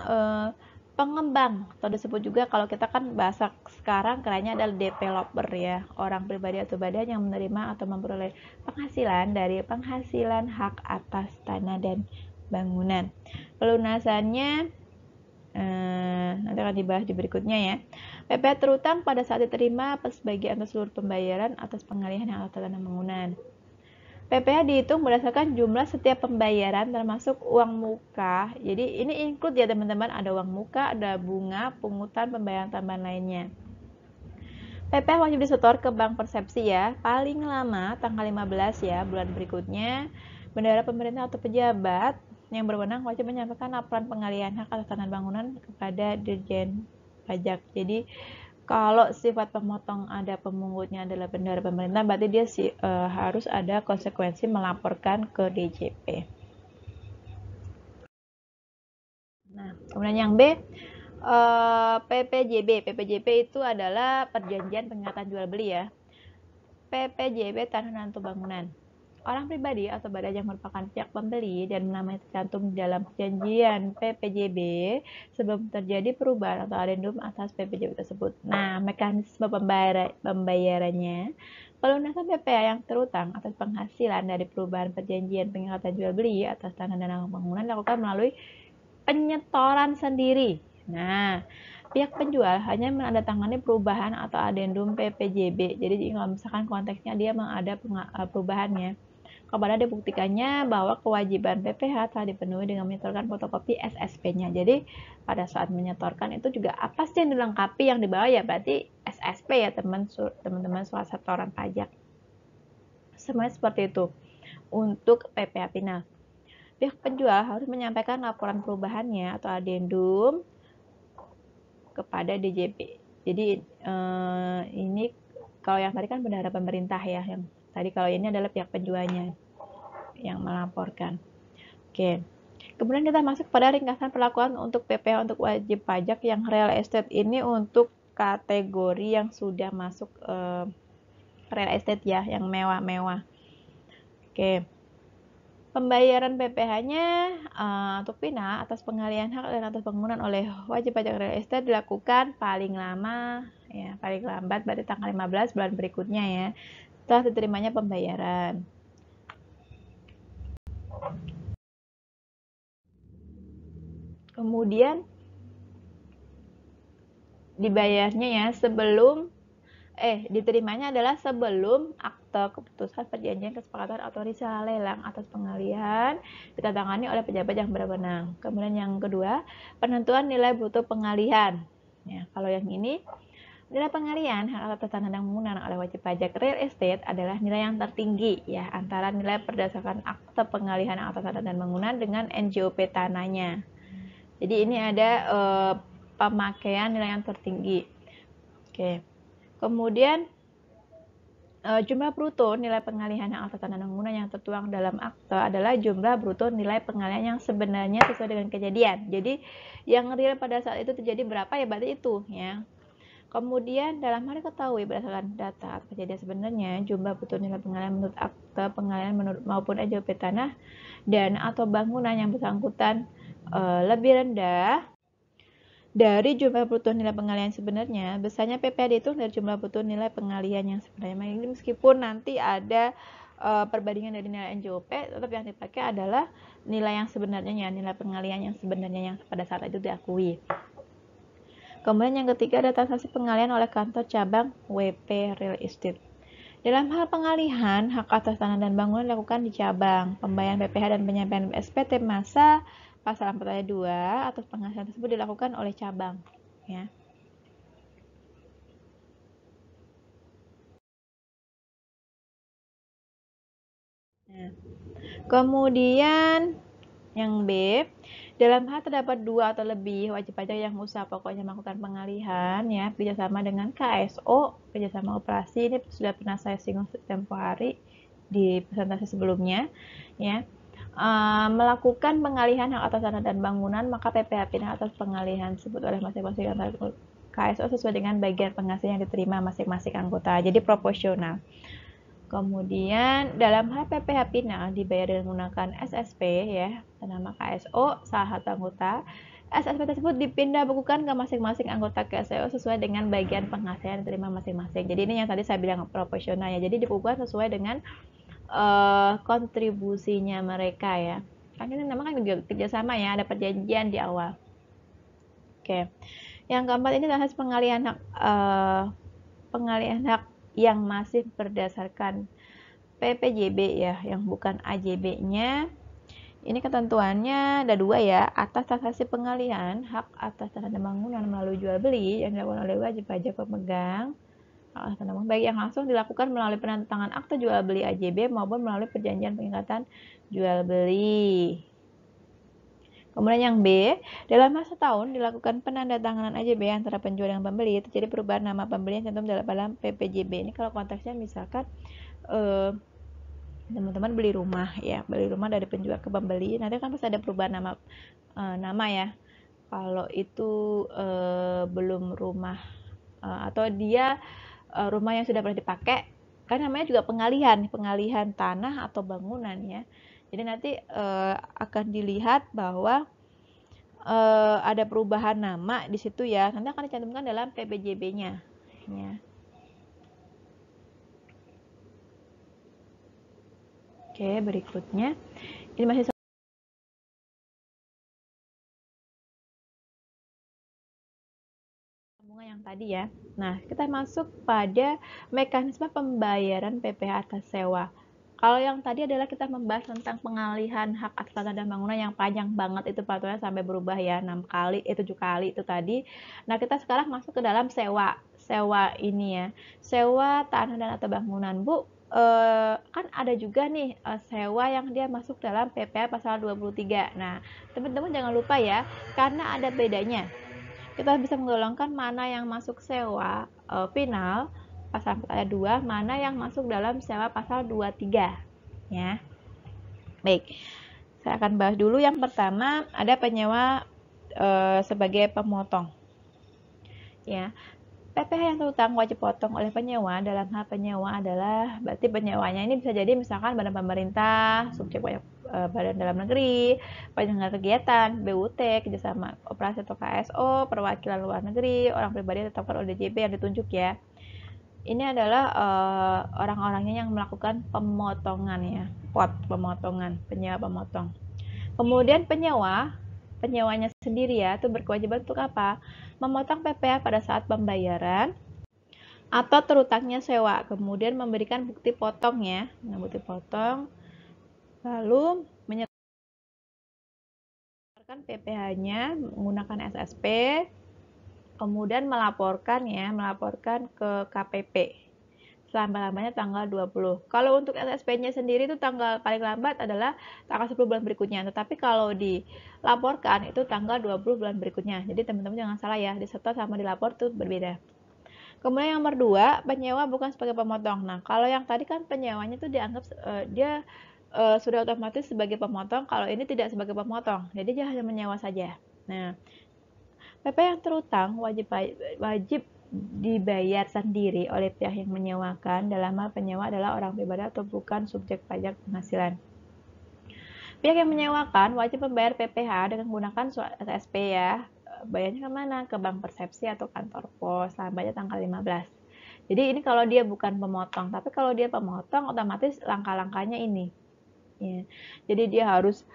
pengembang atau disebut juga kalau kita kan bahasa sekarang kerennya adalah developer ya, orang pribadi atau badan yang menerima atau memperoleh penghasilan dari penghasilan hak atas tanah dan bangunan. Pelunasannya nanti akan dibahas di berikutnya ya. PPh terutang pada saat diterima sebagian atau seluruh pembayaran atas pengalihan hak atas tanah bangunan. PPh dihitung berdasarkan jumlah setiap pembayaran termasuk uang muka. Jadi ini include ya teman-teman, ada uang muka, ada bunga, pungutan, pembayaran tambahan lainnya. PPh wajib disetor ke bank persepsi ya, paling lama tanggal 15 ya, bulan berikutnya. Bendahara pemerintah atau pejabat yang berwenang wajib menyampaikan laporan pengalihan hak atas tanah bangunan kepada Dirjen Pajak. Jadi kalau sifat pemotong ada pemungutnya adalah bendahara pemerintah, berarti dia harus ada konsekuensi melaporkan ke DJP. Nah, kemudian yang B, PPJB. PPJB itu adalah perjanjian pengingatan jual beli ya. PPJB tanah dan bangunan. Orang pribadi atau badan yang merupakan pihak pembeli dan namanya tercantum dalam perjanjian PPJB sebelum terjadi perubahan atau adendum atas PPJB tersebut. Nah, mekanisme pembayarannya, pelunasan PPh yang terutang atas penghasilan dari perubahan perjanjian pengingatan jual beli atas tanah dan bangunan dilakukan melalui penyetoran sendiri. Nah, pihak penjual hanya menandatangani perubahan atau adendum PPJB. Jadi kalau misalkan konteksnya dia ada perubahannya, kepada dibuktikannya bahwa kewajiban PPh telah dipenuhi dengan menyetorkan fotokopi SSP-nya. Jadi pada saat menyetorkan itu juga apa sih yang dilengkapi, yang dibawa ya berarti SSP ya teman-teman surat setoran pajak. Semuanya seperti itu untuk PPh final. Pihak penjual harus menyampaikan laporan perubahannya atau adendum kepada DJP. Jadi ini kalau yang tadi kan bendahara pemerintah ya, yang tadi kalau ini adalah pihak penjualnya yang melaporkan. Oke. Kemudian kita masuk pada ringkasan perlakuan untuk PPh untuk wajib pajak yang real estate ini untuk kategori yang sudah masuk real estate ya, yang mewah-mewah. Oke. Pembayaran PPh-nya untuk PINA atas pengalihan hak dan atas bangunan oleh wajib pajak real estate dilakukan paling lama ya, paling lambat berarti tanggal 15 bulan berikutnya ya, setelah diterimanya pembayaran. Kemudian dibayarnya ya sebelum diterimanya adalah sebelum akte keputusan perjanjian kesepakatan atau risalah lelang atas pengalihan ditandatangani oleh pejabat yang berwenang. Kemudian yang kedua, penentuan nilai bruto pengalihan. Ya, kalau yang ini, nilai pengalihan hak atas tanah dan bangunan oleh wajib pajak real estate adalah nilai yang tertinggi ya antara nilai berdasarkan akte pengalihan atas tanah dan bangunan dengan NJOP tanahnya. Jadi ini ada pemakaian nilai yang tertinggi. Oke. Kemudian jumlah bruto nilai pengalihan hak atas tanah dan bangunan yang tertuang dalam akte adalah jumlah bruto nilai pengalihan yang sebenarnya sesuai dengan kejadian. Jadi yang real pada saat itu terjadi berapa ya berarti itu ya. Kemudian dalam hal diketahui berdasarkan data atau kejadian sebenarnya jumlah bruto nilai pengalihan menurut akte pengalihan maupun NJOP tanah dan atau bangunan yang bersangkutan lebih rendah dari jumlah bruto nilai pengalihan sebenarnya, besarnya PPh dihitung dari jumlah bruto nilai pengalihan yang sebenarnya. Ini meskipun nanti ada perbandingan dari nilai NJOP, tetap yang dipakai adalah nilai yang sebenarnya, nilai pengalihan yang sebenarnya yang pada saat itu diakui. Kemudian yang ketiga ada transaksi pengalihan oleh kantor cabang WP Real Estate. Dalam hal pengalihan hak atas tanah dan bangunan dilakukan di cabang. Pembayaran PPh dan penyampaian SPT masa Pasal 4 ayat 2 atas penghasilan tersebut dilakukan oleh cabang ya. Nah, kemudian yang B, dalam hal terdapat 2 atau lebih wajib pajak yang usaha pokoknya melakukan pengalihan ya, kerjasama dengan KSO, kerjasama operasi, ini sudah pernah saya singgung tempo hari di presentasi sebelumnya ya. Melakukan pengalihan hak atas tanah dan bangunan, maka PPh pindah atas pengalihan tersebut oleh masing-masing anggota KSO sesuai dengan bagian penghasilan yang diterima masing-masing anggota. Jadi proporsional. Kemudian dalam hal PPh pindah dibayar dengan menggunakan SSP ya, nama KSO salah satu anggota. SSP tersebut dipindah bukukan ke masing-masing anggota KSO sesuai dengan bagian penghasilan yang diterima masing-masing. Jadi ini yang tadi saya bilang proporsional ya. Jadi dibukukan sesuai dengan kontribusinya mereka ya. Kan ini namanya kan kerjasama ya, ada perjanjian di awal. Oke. Yang keempat ini adalah pengalihan hak yang masih berdasarkan PPJB ya, yang bukan AJB-nya. Ini ketentuannya ada 2 ya, atas transaksi pengalihan hak atas tanah dan bangunan melalui jual beli yang dilakukan oleh wajib pajak pemegang baik yang langsung dilakukan melalui penandatangan akte jual beli AJB maupun melalui perjanjian pengikatan jual beli. Kemudian yang B, dalam masa tahun dilakukan penandatanganan AJB antara penjual dan pembeli, terjadi perubahan nama pembeli yang cantum dalam PPJB. Ini kalau konteksnya misalkan teman-teman beli rumah ya, beli rumah dari penjual ke pembeli, nanti kan pasti ada perubahan nama ya. Kalau itu belum rumah atau dia rumah yang sudah pernah dipakai, kan namanya juga pengalihan tanah atau bangunan ya. Jadi nanti akan dilihat bahwa ada perubahan nama di situ ya. Nanti akan dicantumkan dalam PPJB-nya ya. Oke, berikutnya ini masih yang tadi ya. Nah, kita masuk pada mekanisme pembayaran PPh atas sewa. Kalau yang tadi adalah kita membahas tentang pengalihan hak atas tanah dan bangunan yang panjang banget itu peraturannya sampai berubah ya 6 kali, 7 kali itu tadi. Nah, kita sekarang masuk ke dalam sewa. Sewa ini ya. Sewa tanah dan atau bangunan, Bu. Kan ada juga nih sewa yang dia masuk dalam PPh pasal 23. Nah, teman-teman jangan lupa ya, karena ada bedanya. Kita bisa menggolongkan mana yang masuk sewa final pasal 4 ayat 2, mana yang masuk dalam sewa pasal 23 ya. Baik, saya akan bahas dulu yang pertama ada penyewa sebagai pemotong ya. PPh yang terutang wajib potong oleh penyewa dalam hal penyewa adalah berarti penyewanya ini bisa jadi misalkan badan pemerintah, subjek badan dalam negeri, penyelenggara kegiatan, BUT, kerjasama operasi atau KSO, perwakilan luar negeri, orang pribadi ditetapkan oleh DJP yang ditunjuk ya. Ini adalah orang-orangnya yang melakukan pemotongan ya, pemotongan, penyewa pemotong. Kemudian penyewanya sendiri ya, itu berkewajiban untuk apa? Memotong PPh pada saat pembayaran atau terutangnya sewa, kemudian memberikan bukti potong ya. Nah, bukti potong, lalu menyetorkan PPh-nya menggunakan SSP, kemudian melaporkan ke KPP. Selambat-lambatnya tanggal 20. Kalau untuk SSP-nya sendiri itu tanggal paling lambat adalah tanggal 10 bulan berikutnya. Tetapi kalau dilaporkan itu tanggal 20 bulan berikutnya. Jadi teman-teman jangan salah ya, disetor sama dilapor itu berbeda. Kemudian yang nomor 2, penyewa bukan sebagai pemotong. Nah, kalau yang tadi kan penyewanya itu dianggap dia sudah otomatis sebagai pemotong, kalau ini tidak sebagai pemotong. Jadi dia hanya menyewa saja. Nah, PP yang terutang wajib dibayar sendiri oleh pihak yang menyewakan dalam hal penyewa adalah orang pribadi atau bukan subjek pajak penghasilan. Pihak yang menyewakan wajib membayar PPh dengan menggunakan surat SSP ya. Bayarnya kemana? Ke bank persepsi atau kantor pos, lambatnya tanggal 15. Jadi ini kalau dia bukan pemotong, tapi kalau dia pemotong otomatis langkah-langkahnya ini. Ya. Jadi dia harus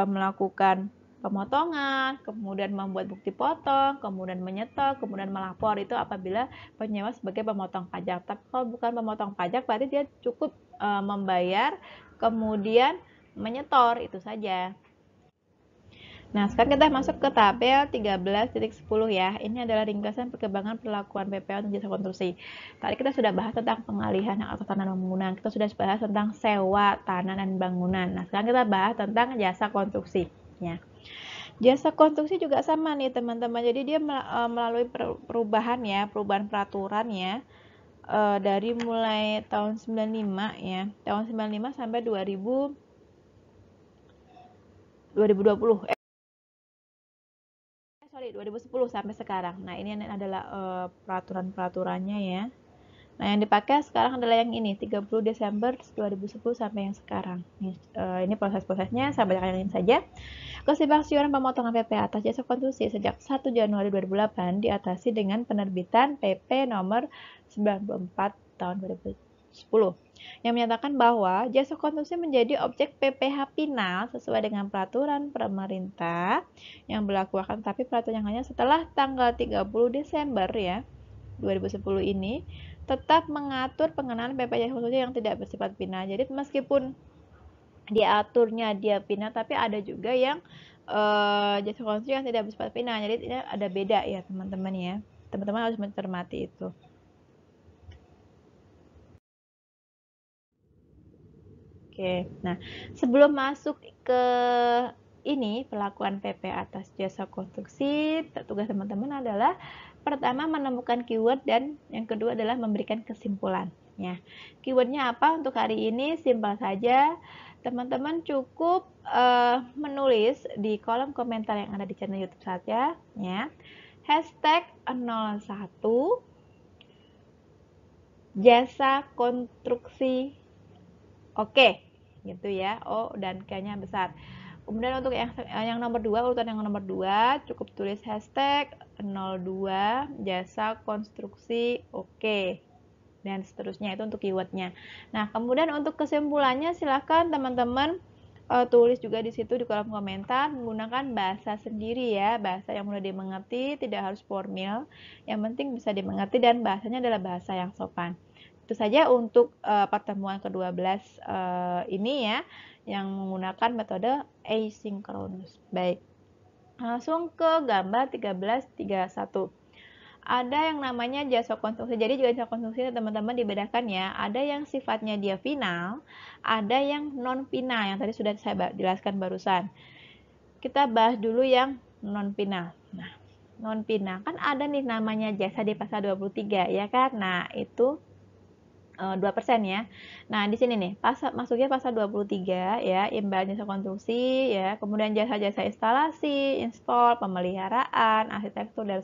melakukan pemotongan, kemudian membuat bukti potong, kemudian menyetor, kemudian melapor. Itu apabila penyewa sebagai pemotong pajak. Tapi kalau bukan pemotong pajak berarti dia cukup membayar, kemudian menyetor, itu saja. Nah, sekarang kita masuk ke tabel 13.10 ya. Ini adalah ringkasan perkembangan perlakuan PPh untuk jasa konstruksi. Tadi kita sudah bahas tentang pengalihan hak atas tanah dan bangunan. Kita sudah bahas tentang sewa tanah dan bangunan. Nah, sekarang kita bahas tentang jasa konstruksi. Ya. Jasa konstruksi juga sama nih teman-teman. Jadi dia melalui perubahan peraturan ya. Dari mulai tahun 95 ya. Tahun 95 sampai 2020. 2010 sampai sekarang. Nah, ini adalah peraturan-peraturannya ya. Nah, yang dipakai sekarang adalah yang ini, 30 Desember 2010 sampai yang sekarang. Ini proses-prosesnya, saya bacakan ini saja. Kesimpangsiuran pemotongan PP atas jasa konstruksi sejak 1 Januari 2008 diatasi dengan penerbitan PP nomor 94 tahun 2010 yang menyatakan bahwa jasa konstruksi menjadi objek PPh final sesuai dengan peraturan pemerintah yang berlaku, akan tetapi peraturan yang hanya setelah tanggal 30 Desember ya 2010 ini tetap mengatur pengenaan PP jasa konstruksi yang tidak bersifat final. Jadi meskipun diaturnya dia final, tapi ada juga yang jasa konstruksi yang tidak bersifat final. Jadi ini ada beda ya teman-teman ya. Teman-teman harus mencermati itu. Oke, nah sebelum masuk ke ini perlakuan PP atas jasa konstruksi, tugas teman-teman adalah pertama menemukan keyword dan yang kedua adalah memberikan kesimpulan. Ya, keywordnya apa untuk hari ini? Simpel saja, teman-teman cukup menulis di kolom komentar yang ada di channel YouTube saja, ya. Hashtag 01 jasa konstruksi oke, gitu ya. Oh, dan K-nya besar. Kemudian untuk yang nomor 2, urutan yang nomor 2, cukup tulis hashtag 02 jasa konstruksi oke. Dan seterusnya, itu untuk keywordnya. Nah, kemudian untuk kesimpulannya silahkan teman-teman tulis juga di situ di kolom komentar menggunakan bahasa sendiri ya, bahasa yang mudah dimengerti, tidak harus formal, yang penting bisa dimengerti dan bahasanya adalah bahasa yang sopan. Itu saja untuk pertemuan ke-12 ini ya, yang menggunakan metode asynchronous. Baik, langsung ke gambar 13.31. Ada yang namanya jasa konstruksi. Jadi jasa konstruksi teman-teman dibedakan ya. Ada yang sifatnya dia final, ada yang non final yang tadi sudah saya jelaskan barusan. Kita bahas dulu yang non final. Nah, non final kan ada nih namanya jasa di pasal 23 ya kan. Nah, itu 2% ya. Nah, di sini nih, masuknya pasal 23 ya, imbalan jasa konstruksi ya, kemudian jasa-jasa instalasi, install, pemeliharaan, arsitektur dan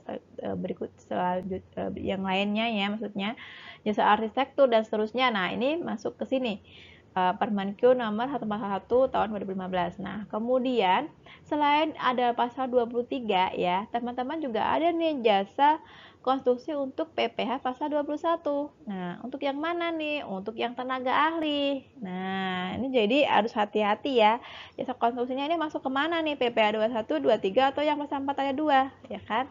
berikut selanjutnya yang lainnya ya, maksudnya jasa arsitektur dan seterusnya. Nah, ini masuk ke sini. Permenkyu nomor 141 tahun 2015. Nah, kemudian selain ada pasal 23 ya, teman-teman juga ada nih jasa konstruksi untuk PPh pasal 21. Nah, untuk yang mana nih? Untuk yang tenaga ahli. Nah, ini jadi harus hati-hati ya. Jasa konstruksinya ini masuk ke mana nih? PPh 21, 23 atau yang pasal 4 ayat 2, ya kan?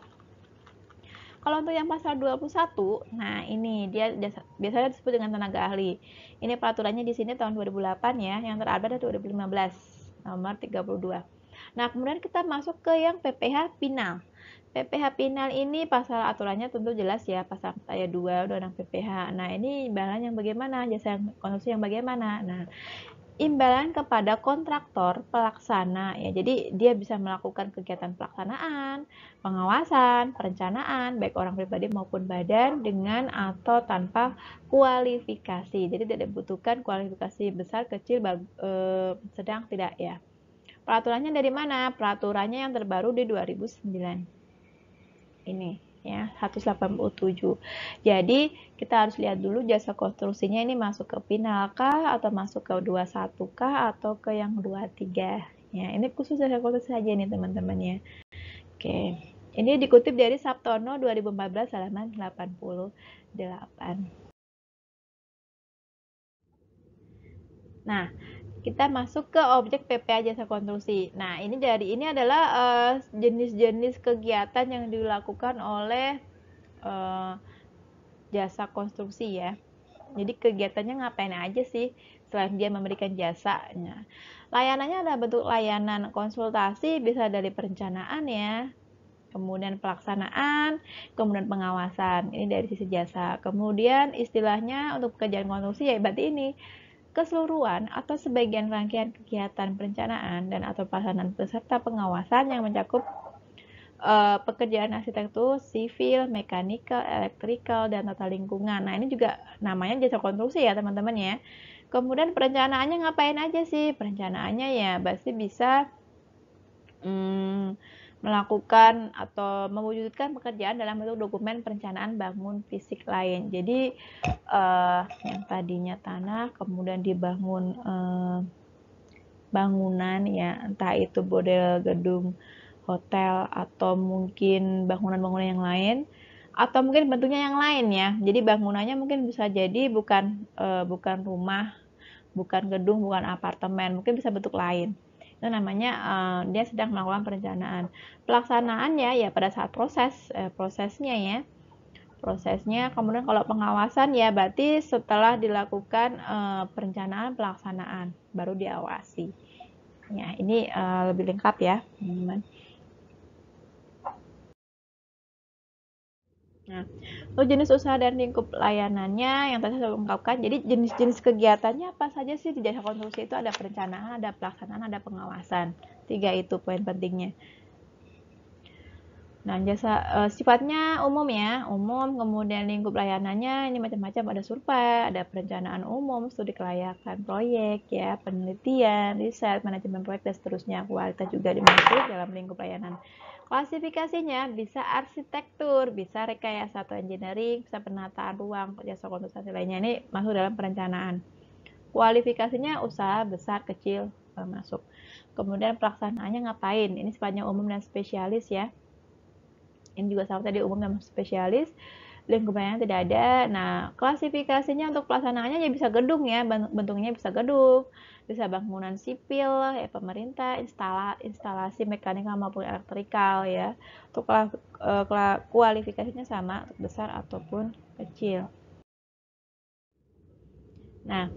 Kalau untuk yang pasal 21, nah ini dia biasanya disebut dengan tenaga ahli. Ini peraturannya di sini tahun 2008 ya, yang terupdate 2015 nomor 32. Nah, kemudian kita masuk ke yang PPh Pinal. PPh Pinal ini pasal aturannya tentu jelas ya, pasal ayat 2 Undang-Undang PPh. Nah, ini imbalan yang bagaimana? Jasa konstruksi yang bagaimana? Nah, imbalan kepada kontraktor pelaksana ya. Jadi dia bisa melakukan kegiatan pelaksanaan, pengawasan, perencanaan baik orang pribadi maupun badan dengan atau tanpa kualifikasi. Jadi tidak dibutuhkan kualifikasi besar, kecil, sedang tidak ya. Peraturannya dari mana? Peraturannya yang terbaru di 2009. Ini ya 187. Jadi kita harus lihat dulu jasa konstruksinya ini masuk ke Pinal kah atau masuk ke 21 kah atau ke yang 23 ya. Ini khusus jasa konstruksi saja nih teman-teman ya. Oke. Ini dikutip dari Sabtono 2014 halaman 88. Nah, kita masuk ke objek PPh jasa konstruksi. Nah, ini adalah jenis-jenis kegiatan yang dilakukan oleh jasa konstruksi ya. Jadi kegiatannya ngapain aja sih selain dia memberikan jasanya. Layanannya ada bentuk layanan konsultasi, bisa dari perencanaan ya, kemudian pelaksanaan, kemudian pengawasan. Ini dari sisi jasa. Kemudian istilahnya untuk pekerjaan konstruksi ya berarti ini keseluruhan atau sebagian rangkaian kegiatan perencanaan dan atau pelaksanaan beserta pengawasan yang mencakup pekerjaan arsitektur, sivil, mekanikal, elektrikal, dan tata lingkungan. Nah, ini juga namanya jasa konstruksi ya, teman-teman ya. Kemudian perencanaannya ngapain aja sih? Perencanaannya ya pasti bisa melakukan atau mewujudkan pekerjaan dalam bentuk dokumen perencanaan bangun fisik lain. Jadi yang tadinya tanah kemudian dibangun bangunan ya, entah itu model gedung hotel atau mungkin bangunan-bangunan yang lain atau mungkin bentuknya yang lain ya. Jadi bangunannya mungkin bisa jadi bukan rumah, bukan gedung, bukan apartemen, mungkin bisa bentuk lain. Itu namanya dia sedang melakukan perencanaan. Pelaksanaannya ya pada saat prosesnya ya. Prosesnya, kemudian kalau pengawasan ya berarti setelah dilakukan perencanaan pelaksanaan baru diawasi. Ya, ini lebih lengkap ya, teman-teman. Nah, untuk jenis usaha dan lingkup layanannya yang tadi saya ungkapkan, jadi jenis-jenis kegiatannya apa saja sih di jasa konstruksi itu ada perencanaan, ada pelaksanaan, ada pengawasan. 3 itu poin pentingnya. Nah, jasa sifatnya umum ya, umum, kemudian lingkup layanannya ini macam-macam, ada survei, ada perencanaan umum, studi kelayakan proyek ya, penelitian, riset, manajemen proyek dan seterusnya. Kualitas juga dimasuk dalam lingkup layanan. Klasifikasinya bisa arsitektur, bisa rekayasa atau engineering, bisa penataan ruang, jasa konstruksi lainnya. Ini masuk dalam perencanaan. Kualifikasinya usaha besar, kecil masuk. Kemudian pelaksanaannya ngapain? Ini sifatnya umum dan spesialis ya. Ini juga sama tadi umum dan spesialis. Lingkupnya tidak ada. Nah, klasifikasinya untuk pelaksanaannya ya bisa gedung ya, bentuknya bisa gedung, bisa bangunan sipil ya pemerintah, instalasi mekanikal maupun elektrikal ya. Untuk kualifikasinya sama untuk besar ataupun kecil. Nah,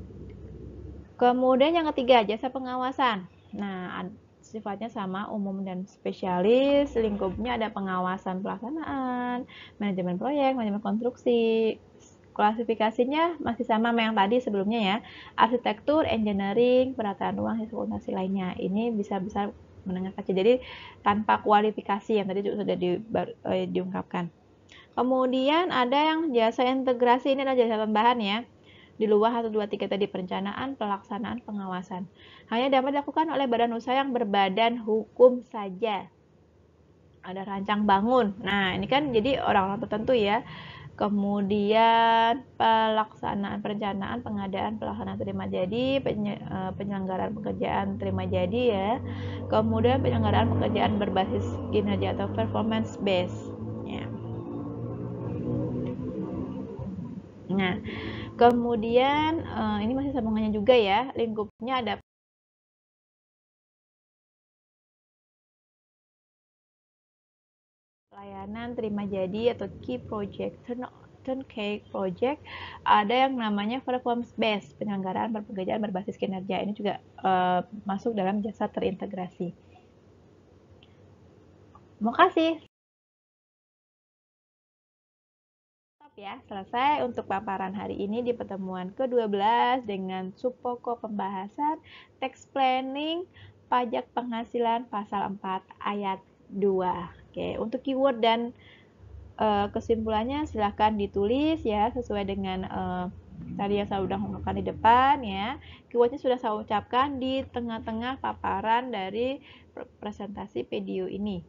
kemudian yang ketiga jasa pengawasan. Nah, sifatnya sama umum dan spesialis, lingkupnya ada pengawasan pelaksanaan, manajemen proyek, manajemen konstruksi. Klasifikasinya masih sama sama yang tadi sebelumnya ya, arsitektur, engineering, penataan ruang, konstruksi lainnya. Ini bisa besar, menengah, kecil. Jadi tanpa kualifikasi yang tadi juga sudah diungkapkan. Kemudian ada yang jasa integrasi, ini adalah jasa tambahan ya. Di luar 1, 2, 3 tadi perencanaan, pelaksanaan, pengawasan. Hanya dapat dilakukan oleh badan usaha yang berbadan hukum saja. Ada rancang bangun. Nah, ini kan jadi orang-orang tertentu ya. Kemudian pelaksanaan perencanaan, pengadaan, pelaksanaan terima jadi, penyelenggaraan pekerjaan terima jadi ya. Kemudian penyelenggaraan pekerjaan berbasis kinerja atau performance base. Ya. Nah, kemudian ini masih sambungannya juga ya, lingkupnya ada layanan terima jadi atau key project, turnkey project, ada yang namanya performance based, penyelenggaraan pekerjaan berbasis kinerja. Ini juga masuk dalam jasa terintegrasi. Terima kasih. Ya, selesai untuk paparan hari ini di pertemuan ke-12 dengan subpokok pembahasan tax planning pajak penghasilan pasal 4 ayat 2. Oke, untuk keyword dan kesimpulannya silahkan ditulis ya sesuai dengan tadi yang saya udah ngomongkan di depan ya. Keywordnya sudah saya ucapkan di tengah-tengah paparan dari presentasi video ini.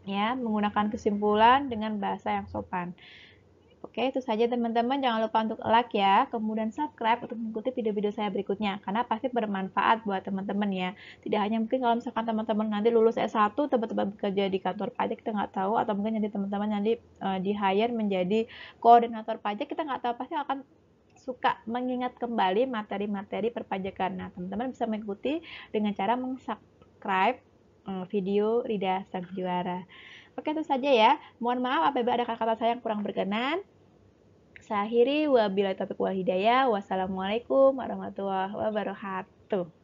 Ya, menggunakan kesimpulan dengan bahasa yang sopan. Oke, itu saja teman-teman. Jangan lupa untuk like ya, kemudian subscribe untuk mengikuti video-video saya berikutnya, karena pasti bermanfaat buat teman-teman ya. Tidak hanya mungkin kalau misalkan teman-teman nanti lulus S1, teman-teman bekerja di kantor pajak, kita nggak tahu, atau mungkin nanti teman-teman nanti di hire menjadi koordinator pajak, kita nggak tahu, pasti akan suka mengingat kembali materi-materi perpajakan. Nah, teman-teman bisa mengikuti dengan cara meng-subscribe video Rida Sang Juara. Oke, itu saja ya. Mohon maaf apabila ada kata-kata saya yang kurang berkenan. Saya akhiri, wabillahi taufiq wal hidayah. Wassalamualaikum warahmatullahi wabarakatuh.